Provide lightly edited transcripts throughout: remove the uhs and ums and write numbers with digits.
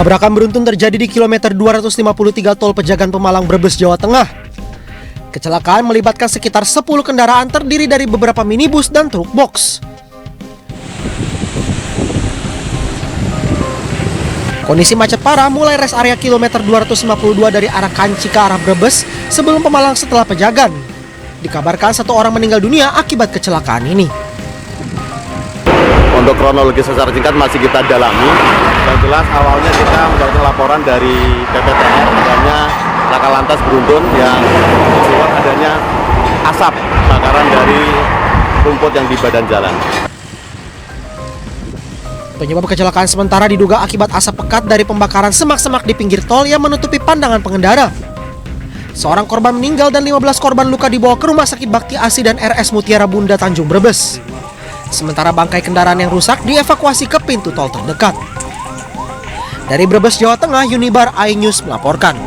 Tabrakan beruntun terjadi di kilometer 253 Tol Pejagan Pemalang, Brebes, Jawa Tengah. Kecelakaan melibatkan sekitar 10 kendaraan terdiri dari beberapa minibus dan truk box. Kondisi macet parah mulai res area kilometer 252 dari arah Kanci ke arah Brebes sebelum Pemalang setelah Pejagan. Dikabarkan 1 orang meninggal dunia akibat kecelakaan ini. Untuk kronologi secara singkat masih kita dalami. Yang jelas awalnya kita mendapatkan laporan dari PPTR adanya laka lantas beruntun yang menyebabkan adanya asap bakaran dari rumput yang di badan jalan. Penyebab kecelakaan sementara diduga akibat asap pekat dari pembakaran semak-semak di pinggir tol yang menutupi pandangan pengendara. Seorang korban meninggal dan 15 korban luka dibawa ke Rumah Sakit Bakti Asi dan RS Mutiara Bunda Tanjung Brebes. Sementara bangkai kendaraan yang rusak dievakuasi ke pintu tol terdekat. Dari Brebes, Jawa Tengah, Unibar iNews melaporkan.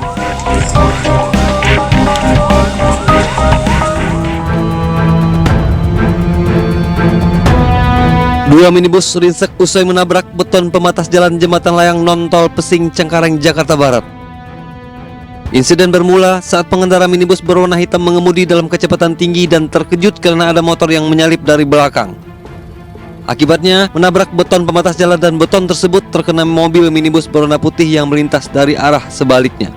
Dua minibus ringsek usai menabrak beton pembatas jalan jembatan layang non-tol Pesing Cengkareng, Jakarta Barat. Insiden bermula saat pengendara minibus berwarna hitam mengemudi dalam kecepatan tinggi dan terkejut karena ada motor yang menyalip dari belakang. Akibatnya menabrak beton pembatas jalan dan beton tersebut terkena mobil minibus berwarna putih yang melintas dari arah sebaliknya.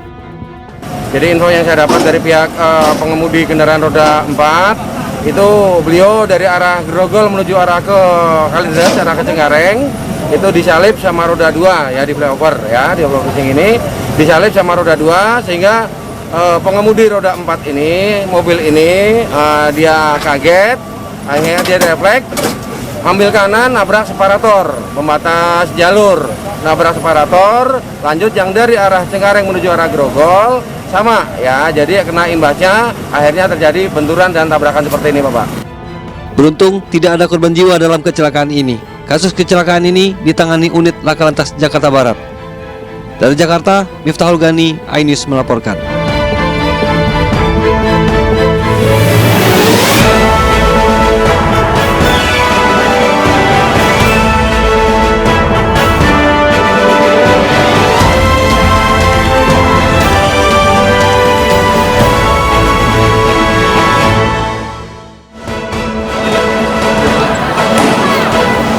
Jadi info yang saya dapat dari pihak pengemudi kendaraan roda 4 itu beliau dari arah Grogol menuju arah ke Kalideres, arah ke Cengkareng itu disalip sama roda 2 ya di flyover ya di Pesing ini disalip sama roda 2 sehingga pengemudi roda 4 ini mobil ini dia kaget, akhirnya dia refleks ambil kanan, nabrak separator, pembatas jalur, nabrak separator, lanjut yang dari arah Cengkareng menuju arah Grogol, sama ya, jadi kena imbasnya, akhirnya terjadi benturan dan tabrakan seperti ini, Bapak. Beruntung tidak ada korban jiwa dalam kecelakaan ini. Kasus kecelakaan ini ditangani unit Laka Lantas Jakarta Barat. Dari Jakarta, Miftahul Gani, iNews melaporkan.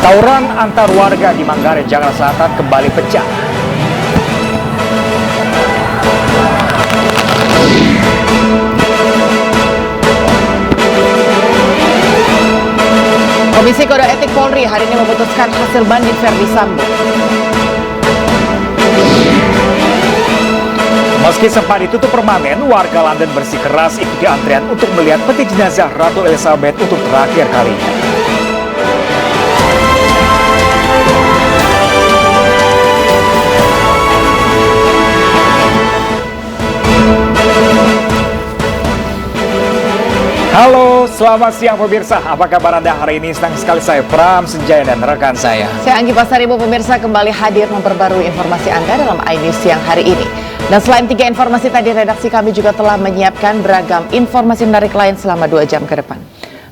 Tawuran antar warga di Manggarai, Jakarta Selatan kembali pecah. Komisi Kode Etik Polri hari ini memutuskan hasil banding Verdi Sambo. Meski sempat ditutup permanen, warga London bersikeras ikuti antrian untuk melihat peti jenazah Ratu Elizabeth untuk terakhir kalinya. Halo, selamat siang pemirsa. Apa kabar Anda hari ini? Senang sekali saya Pram Senjaya dan rekan saya. Saya Anggi Pasaribu, pemirsa kembali hadir memperbarui informasi Anda dalam iNews siang hari ini. Dan selain 3 informasi tadi, redaksi kami juga telah menyiapkan beragam informasi menarik lain selama 2 jam ke depan.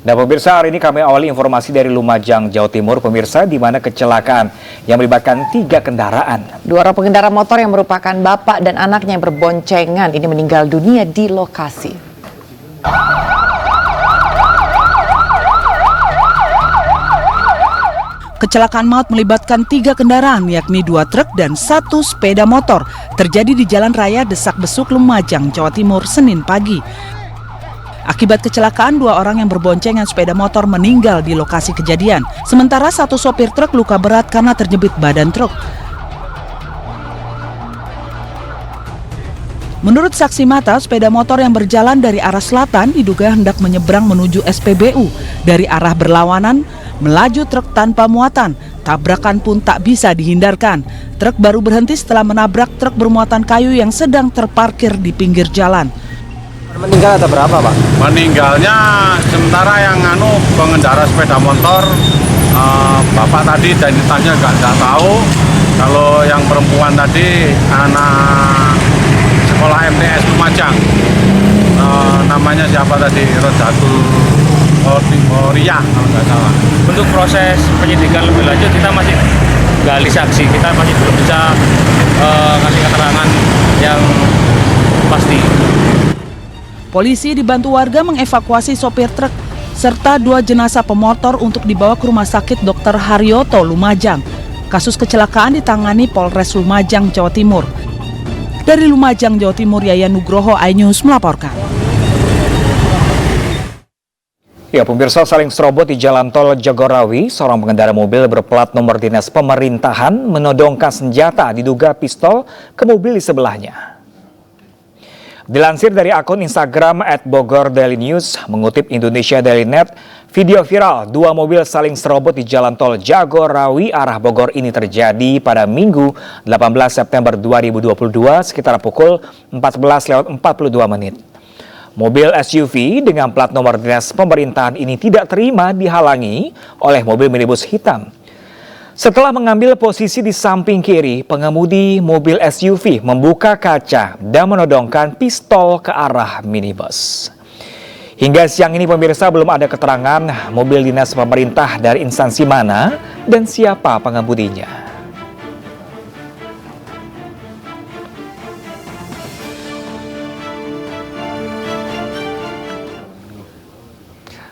Dan pemirsa, hari ini kami awali informasi dari Lumajang, Jawa Timur, pemirsa, di mana kecelakaan yang melibatkan 3 kendaraan. 2 orang pengendara motor yang merupakan bapak dan anaknya yang berboncengan ini meninggal dunia di lokasi. Kecelakaan maut melibatkan 3 kendaraan, yakni 2 truk dan 1 sepeda motor, terjadi di Jalan Raya Desak Besuk, Lumajang, Jawa Timur, Senin pagi. Akibat kecelakaan, 2 orang yang berboncengan sepeda motor meninggal di lokasi kejadian, sementara 1 sopir truk luka berat karena terjepit badan truk. Menurut saksi mata, sepeda motor yang berjalan dari arah selatan diduga hendak menyeberang menuju SPBU dari arah berlawanan, melaju truk tanpa muatan. Tabrakan pun tak bisa dihindarkan. Truk baru berhenti setelah menabrak truk bermuatan kayu yang sedang terparkir di pinggir jalan. Meninggal atau berapa, Pak? Meninggalnya sementara yang pengendara sepeda motor, bapak tadi identitasnya nggak tahu. Kalau yang perempuan tadi anak sekolah MTS Lumajang, namanya siapa tadi? Rojatul Ria kalau nggak salah. Untuk proses penyidikan lebih lanjut kita masih gali saksi, kita masih belum bisa kasih keterangan yang pasti. Polisi dibantu warga mengevakuasi sopir truk serta 2 jenazah pemotor untuk dibawa ke Rumah Sakit Dr. Haryoto, Lumajang. Kasus kecelakaan ditangani Polres Lumajang, Jawa Timur. Dari Lumajang, Jawa Timur, Yayan Nugroho, iNews melaporkan. Ya, pemirsa, saling serobot di Jalan Tol Jagorawi, seorang pengendara mobil berplat nomor dinas pemerintahan menodongkan senjata diduga pistol ke mobil di sebelahnya. Dilansir dari akun Instagram @BogorDailyNews, mengutip Indonesia Daily Net, video viral 2 mobil saling serobot di Jalan Tol Jagorawi arah Bogor ini terjadi pada Minggu 18 September 2022 sekitar pukul 14.42. Mobil SUV dengan plat nomor dinas pemerintahan ini tidak terima dihalangi oleh mobil minibus hitam. Setelah mengambil posisi di samping kiri, pengemudi mobil SUV membuka kaca dan menodongkan pistol ke arah minibus. Hingga siang ini pemirsa belum ada keterangan mobil dinas pemerintah dari instansi mana dan siapa pengemudinya.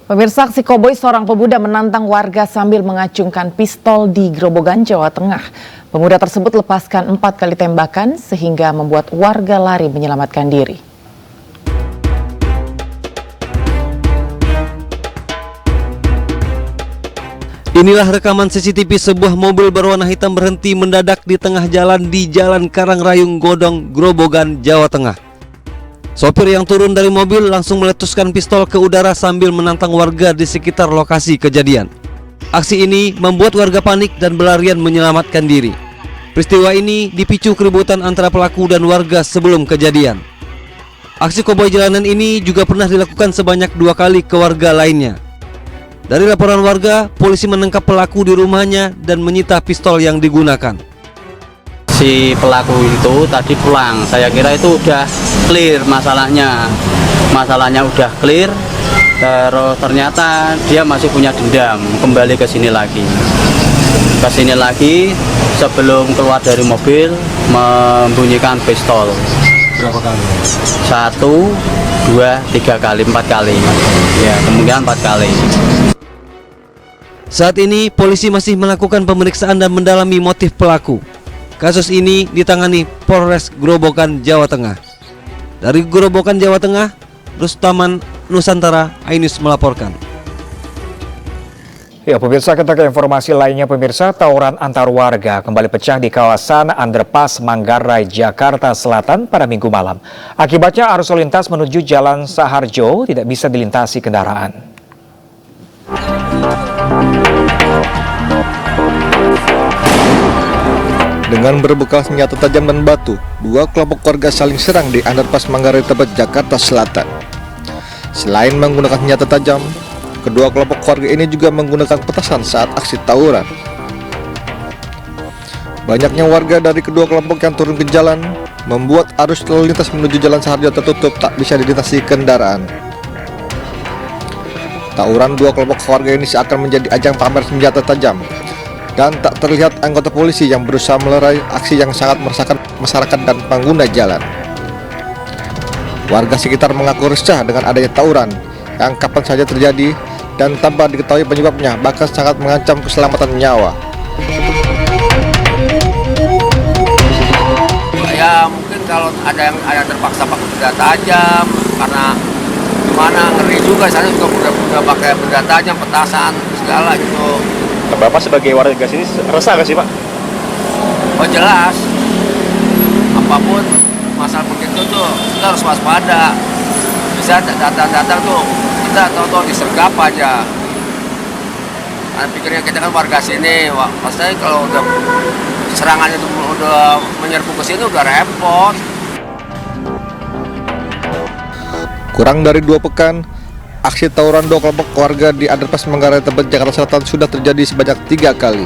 Pemirsa, aksi koboi seorang pemuda menantang warga sambil mengacungkan pistol di Grobogan, Jawa Tengah. Pemuda tersebut lepaskan 4 kali tembakan sehingga membuat warga lari menyelamatkan diri. Inilah rekaman CCTV sebuah mobil berwarna hitam berhenti mendadak di tengah jalan di Jalan Karangrayung Godong, Grobogan, Jawa Tengah. Sopir yang turun dari mobil langsung meletuskan pistol ke udara sambil menantang warga di sekitar lokasi kejadian. Aksi ini membuat warga panik dan berlarian menyelamatkan diri. Peristiwa ini dipicu keributan antara pelaku dan warga sebelum kejadian. Aksi koboi jalanan ini juga pernah dilakukan sebanyak 2 kali ke warga lainnya. Dari laporan warga, polisi menangkap pelaku di rumahnya dan menyita pistol yang digunakan. Si pelaku itu tadi pulang, saya kira itu udah clear masalahnya udah clear, terus ternyata dia masih punya dendam, kembali ke sini lagi sebelum keluar dari mobil membunyikan pistol. Berapa kali? 1, 2, 3 kali, 4 kali, ya kemungkinan 4 kali. Saat ini polisi masih melakukan pemeriksaan dan mendalami motif pelaku. Kasus ini ditangani Polres Grobogan, Jawa Tengah. Dari Grobogan, Jawa Tengah, Rustaman Nusantara, iNews melaporkan. Ya, pemirsa, kita ke informasi lainnya. Pemirsa, tawuran antar warga kembali pecah di kawasan Underpass Manggarai, Jakarta Selatan pada Minggu malam. Akibatnya arus lalu lintas menuju Jalan Saharjo tidak bisa dilintasi kendaraan. Dengan berbekal senjata tajam dan batu, 2 kelompok warga saling serang di Underpass Manggarai Tebet, Jakarta Selatan. Selain menggunakan senjata tajam, kedua kelompok warga ini juga menggunakan petasan saat aksi tawuran. Banyaknya warga dari kedua kelompok yang turun ke jalan membuat arus lalu lintas menuju Jalan Saharjo tertutup, tak bisa dilintasi kendaraan. Tawuran 2 kelompok warga ini seakan menjadi ajang pamer senjata tajam, dan tak terlihat anggota polisi yang berusaha melerai aksi yang sangat meresahkan masyarakat dan pengguna jalan. Warga sekitar mengaku resah dengan adanya tawuran yang kapan saja terjadi dan tanpa diketahui penyebabnya, bahkan sangat mengancam keselamatan nyawa. Ya mungkin kalau ada yang terpaksa pakai benda tajam, karena gimana, ngeri juga, sana juga udah pakai benda tajam, petasan segala gitu. Bapak sebagai warga sini resah nggak sih, Pak? Oh jelas, apapun masalah begitu tuh kita harus waspada. Bisa datang tuh kita tahu disergap aja. Nah, pikirnya kita kan warga sini, pasti kalau udah serangannya itu udah menyerbu ke sini udah repot. Kurang dari 2 pekan, aksi tawuran 2 kelompok warga di Underpass Manggarai Tebet, Jakarta Selatan sudah terjadi sebanyak 3 kali.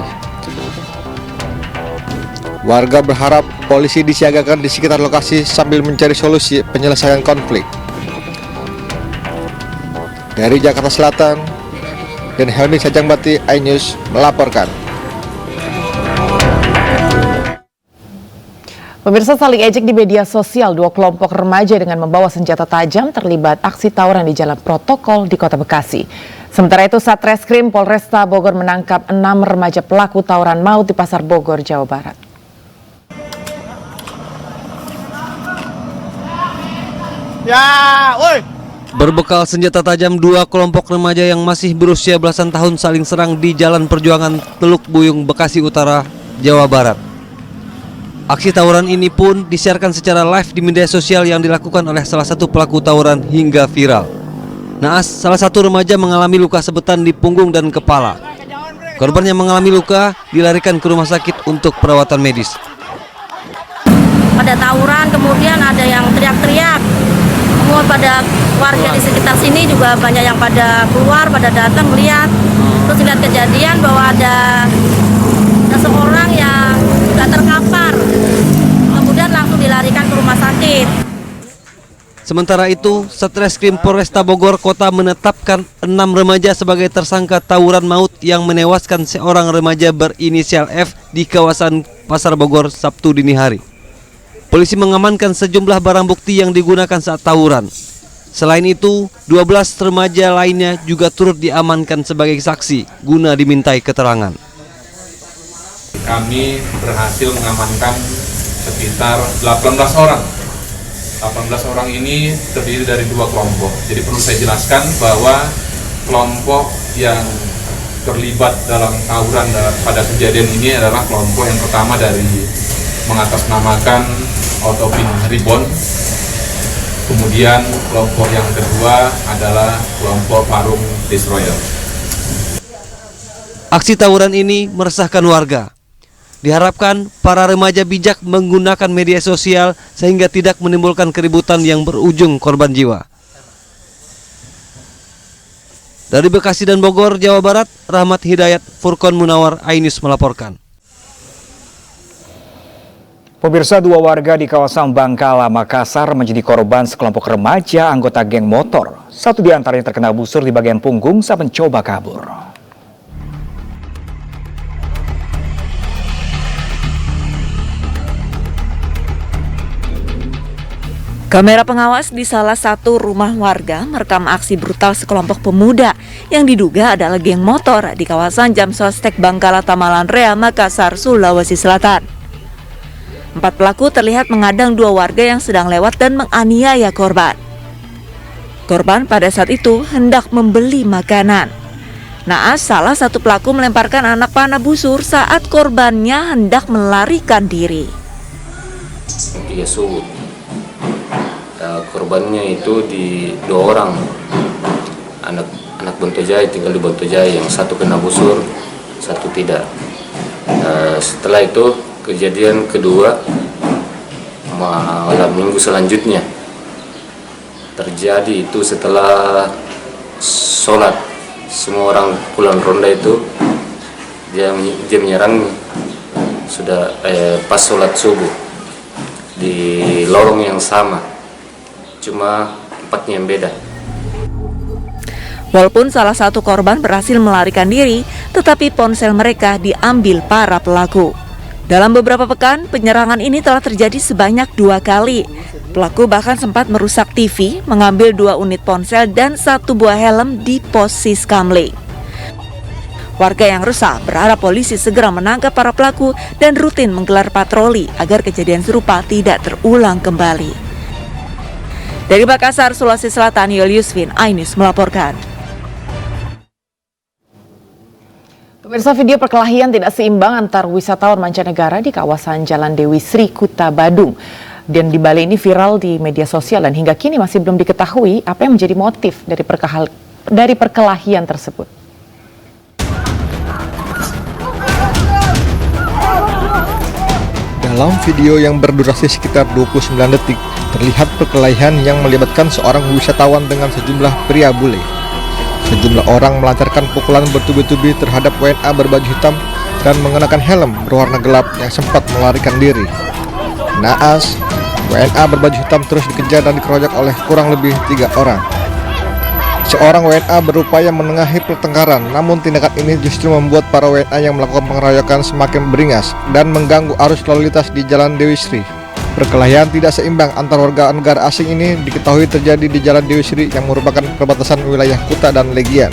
Warga berharap polisi disiagakan di sekitar lokasi sambil mencari solusi penyelesaian konflik. Dari Jakarta Selatan, dan Helmi Sajangbati, iNews melaporkan. Pemirsa, saling ejek di media sosial, dua kelompok remaja dengan membawa senjata tajam terlibat aksi tawuran di Jalan Protokol di Kota Bekasi. Sementara itu, Satreskrim Polresta Bogor menangkap 6 remaja pelaku tawuran maut di Pasar Bogor, Jawa Barat. Berbekal senjata tajam, dua kelompok remaja yang masih berusia belasan tahun saling serang di Jalan Perjuangan Teluk Buyung, Bekasi Utara, Jawa Barat. Aksi tawuran ini pun disiarkan secara live di media sosial yang dilakukan oleh salah satu pelaku tawuran hingga viral. Naas, salah satu remaja mengalami luka sabetan di punggung dan kepala. Korban yang mengalami luka dilarikan ke rumah sakit untuk perawatan medis. Pada tawuran kemudian ada yang teriak-teriak. Semua pada warga di sekitar sini juga banyak yang pada keluar, pada datang melihat. Terus lihat kejadian bahwa ada seorang yang juga terkapar. Kemudian langsung dilarikan ke rumah sakit. Sementara itu, Satreskrim Polresta Bogor Kota menetapkan 6 remaja sebagai tersangka tawuran maut yang menewaskan seorang remaja berinisial F di kawasan Pasar Bogor Sabtu dini hari. Polisi mengamankan sejumlah barang bukti yang digunakan saat tawuran. Selain itu, 12 remaja lainnya juga turut diamankan sebagai saksi guna dimintai keterangan. Kami berhasil mengamankan sekitar 18 orang. 18 orang ini terdiri dari 2 kelompok. Jadi perlu saya jelaskan bahwa kelompok yang terlibat dalam tawuran pada kejadian ini adalah kelompok yang pertama dari mengatasnamakan Autopin Ribbon. Kemudian kelompok yang kedua adalah kelompok Parung Destroyer. Aksi tawuran ini meresahkan warga. Diharapkan para remaja bijak menggunakan media sosial sehingga tidak menimbulkan keributan yang berujung korban jiwa. Dari Bekasi dan Bogor, Jawa Barat, Rahmat Hidayat, Furqon Munawar, Ainus melaporkan. Pemirsa, 2 warga di kawasan Bangkala, Makassar menjadi korban sekelompok remaja anggota geng motor. Satu di antaranya terkena busur di bagian punggung saat mencoba kabur. Kamera pengawas di salah satu rumah warga merekam aksi brutal sekelompok pemuda yang diduga adalah geng motor di kawasan Jamsostek Bangkala Tamalan Rea, Makassar, Sulawesi Selatan. 4 pelaku terlihat mengadang 2 warga yang sedang lewat dan menganiaya korban. Korban pada saat itu hendak membeli makanan. Naas, salah satu pelaku melemparkan anak panah busur saat korbannya hendak melarikan diri. Korbannya itu di 2 orang, anak Bontejai, tinggal di Bontejai, yang satu kena busur, satu tidak. Setelah itu kejadian kedua malam minggu selanjutnya terjadi itu setelah sholat, semua orang pulang ronda itu dia menyerang sudah pas sholat subuh di lorong yang sama, cuma tempatnya yang beda. Walaupun salah satu korban berhasil melarikan diri, tetapi ponsel mereka diambil para pelaku. Dalam beberapa pekan, penyerangan ini telah terjadi sebanyak 2 kali. Pelaku bahkan sempat merusak TV, mengambil 2 unit ponsel dan 1 buah helm di pos Siskamling. Warga yang resah berharap polisi segera menangkap para pelaku dan rutin menggelar patroli agar kejadian serupa tidak terulang kembali. Dari Makassar, Sulawesi Selatan, Yuliusvin, Ainus melaporkan. Pemirsa, video perkelahian tidak seimbang antar wisatawan mancanegara di kawasan Jalan Dewi Sri, Kuta Badung. Dan di Bali ini viral di media sosial dan hingga kini masih belum diketahui apa yang menjadi motif dari perkelahian tersebut. Dalam video yang berdurasi sekitar 29 detik, terlihat perkelahian yang melibatkan seorang wisatawan dengan sejumlah pria bule. Sejumlah orang melancarkan pukulan bertubi-tubi terhadap WNA berbaju hitam dan mengenakan helm berwarna gelap yang sempat melarikan diri. Naas, WNA berbaju hitam terus dikejar dan dikeroyok oleh kurang lebih 3 orang. Seorang WNA berupaya menengahi pertengkaran, namun tindakan ini justru membuat para WNA yang melakukan pengeroyokan semakin beringas dan mengganggu arus lalu lintas di Jalan Dewi Sri. Perkelahian tidak seimbang antar warga negara asing ini diketahui terjadi di Jalan Dewi Sri yang merupakan perbatasan wilayah Kuta dan Legian.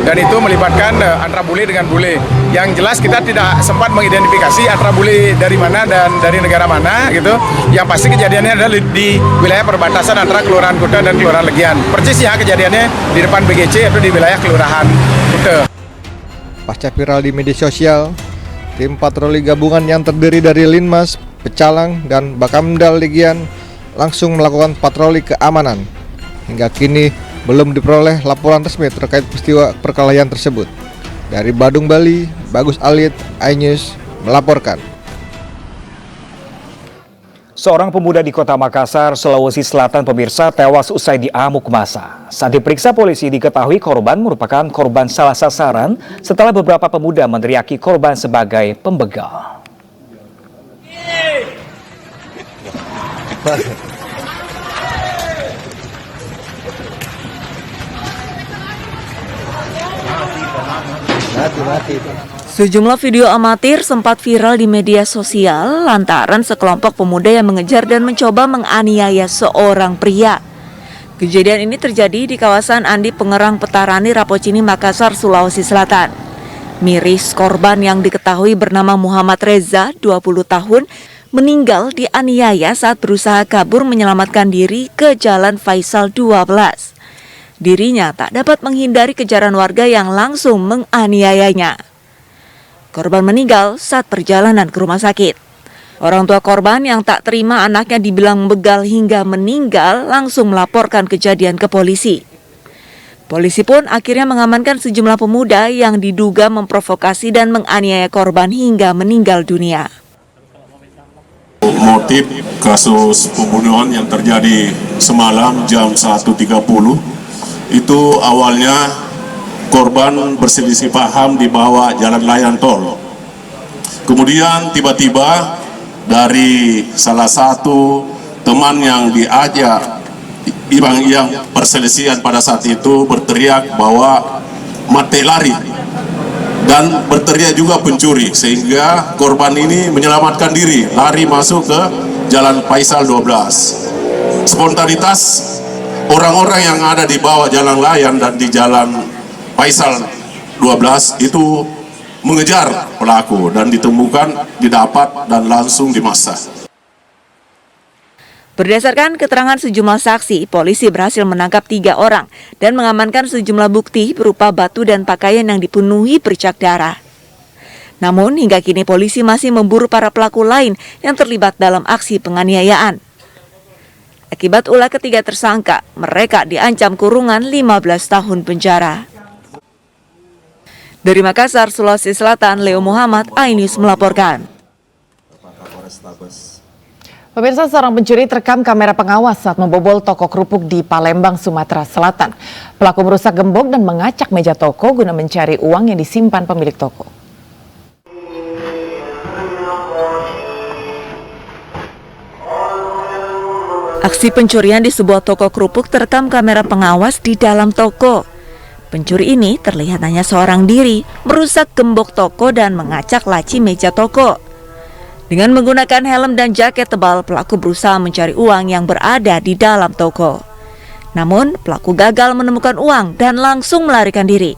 Dan itu melibatkan antara bule dengan bule. Yang jelas kita tidak sempat mengidentifikasi antara bule dari mana dan dari negara mana gitu. Yang pasti kejadiannya adalah di wilayah perbatasan antara Kelurahan Kuta dan Kelurahan Legian. Persis ya kejadiannya di depan BGC atau di wilayah Kelurahan Kuta. Pasca viral di media sosial, tim patroli gabungan yang terdiri dari Linmas, Pecalang, dan Bakamdal Legian langsung melakukan patroli keamanan. Hingga kini belum diperoleh laporan resmi terkait peristiwa perkelahian tersebut. Dari Badung, Bali, Bagus Alit, iNews melaporkan. Seorang pemuda di Kota Makassar, Sulawesi Selatan pemirsa tewas usai diamuk massa. Saat diperiksa polisi diketahui korban merupakan korban salah sasaran setelah beberapa pemuda meneriaki korban sebagai pembegal. Sejumlah video amatir sempat viral di media sosial lantaran sekelompok pemuda yang mengejar dan mencoba menganiaya seorang pria. Kejadian ini terjadi di kawasan Andi Pengerang Petarani, Rapocini, Makassar, Sulawesi Selatan. Miris korban yang diketahui bernama Muhammad Reza, 20 tahun, meninggal dianiaya saat berusaha kabur menyelamatkan diri ke Jalan Faisal 12. Dirinya tak dapat menghindari kejaran warga yang langsung menganiayanya. Korban meninggal saat perjalanan ke rumah sakit. Orang tua korban yang tak terima anaknya dibilang begal hingga meninggal langsung melaporkan kejadian ke polisi. Polisi pun akhirnya mengamankan sejumlah pemuda yang diduga memprovokasi dan menganiaya korban hingga meninggal dunia. Motif kasus pembunuhan yang terjadi semalam jam 1.30 itu awalnya korban berselisih paham di bawah jalan layang tol. Kemudian tiba-tiba dari salah satu teman yang diajak yang perselisihan pada saat itu berteriak bahwa mati lari dan berteriak juga pencuri, sehingga korban ini menyelamatkan diri lari masuk ke Jalan Faisal 12. Spontanitas orang-orang yang ada di bawah jalan layang dan di Jalan Faisal 12 itu mengejar pelaku dan ditemukan, didapat dan langsung dimassa. Berdasarkan keterangan sejumlah saksi, polisi berhasil menangkap 3 orang dan mengamankan sejumlah bukti berupa batu dan pakaian yang dipenuhi bercak darah. Namun hingga kini polisi masih memburu para pelaku lain yang terlibat dalam aksi penganiayaan. Akibat ulah ketiga tersangka, mereka diancam kurungan 15 tahun penjara. Dari Makassar, Sulawesi Selatan, Leo Muhammad, iNews melaporkan. Pemirsa, seorang pencuri terekam kamera pengawas saat membobol toko kerupuk di Palembang, Sumatera Selatan. Pelaku merusak gembok dan mengacak meja toko guna mencari uang yang disimpan pemilik toko. Aksi pencurian di sebuah toko kerupuk terekam kamera pengawas di dalam toko. Pencuri ini terlihat hanya seorang diri, merusak gembok toko dan mengacak laci meja toko. Dengan menggunakan helm dan jaket tebal, pelaku berusaha mencari uang yang berada di dalam toko. Namun, pelaku gagal menemukan uang dan langsung melarikan diri.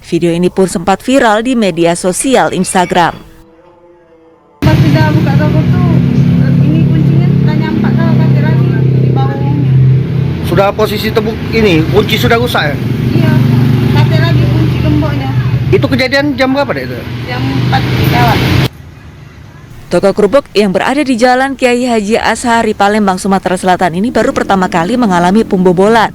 Video ini pun sempat viral di media sosial Instagram. Pas sudah buka toko tuh, ini kuncinya tak nyampak ke kaki lagi di bawahnya. Sudah posisi tebuk ini, kunci sudah rusak ya? Iya, kaki lagi kunci gemboknya. Itu kejadian jam berapa deh itu? Jam 4 lewat. Toko kerupuk yang berada di Jalan Kiai Haji Ashari, Palembang, Sumatera Selatan ini baru pertama kali mengalami pembobolan.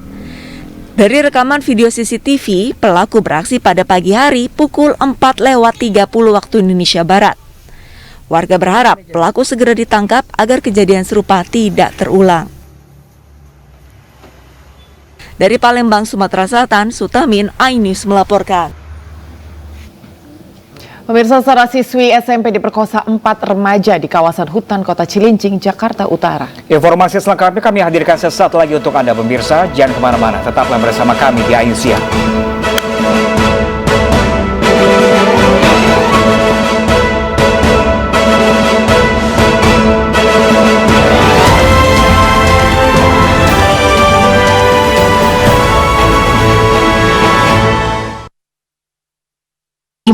Dari rekaman video CCTV, pelaku beraksi pada pagi hari pukul 4:30 waktu Indonesia Barat. Warga berharap pelaku segera ditangkap agar kejadian serupa tidak terulang. Dari Palembang, Sumatera Selatan, Sutamin, iNews melaporkan. Pemirsa, seorang siswi SMP diperkosa 4 remaja di kawasan hutan Kota Cilincing, Jakarta Utara. Informasi selengkapnya kami hadirkan sesaat lagi untuk Anda pemirsa. Jangan kemana-mana, tetaplah bersama kami di iNews Siang.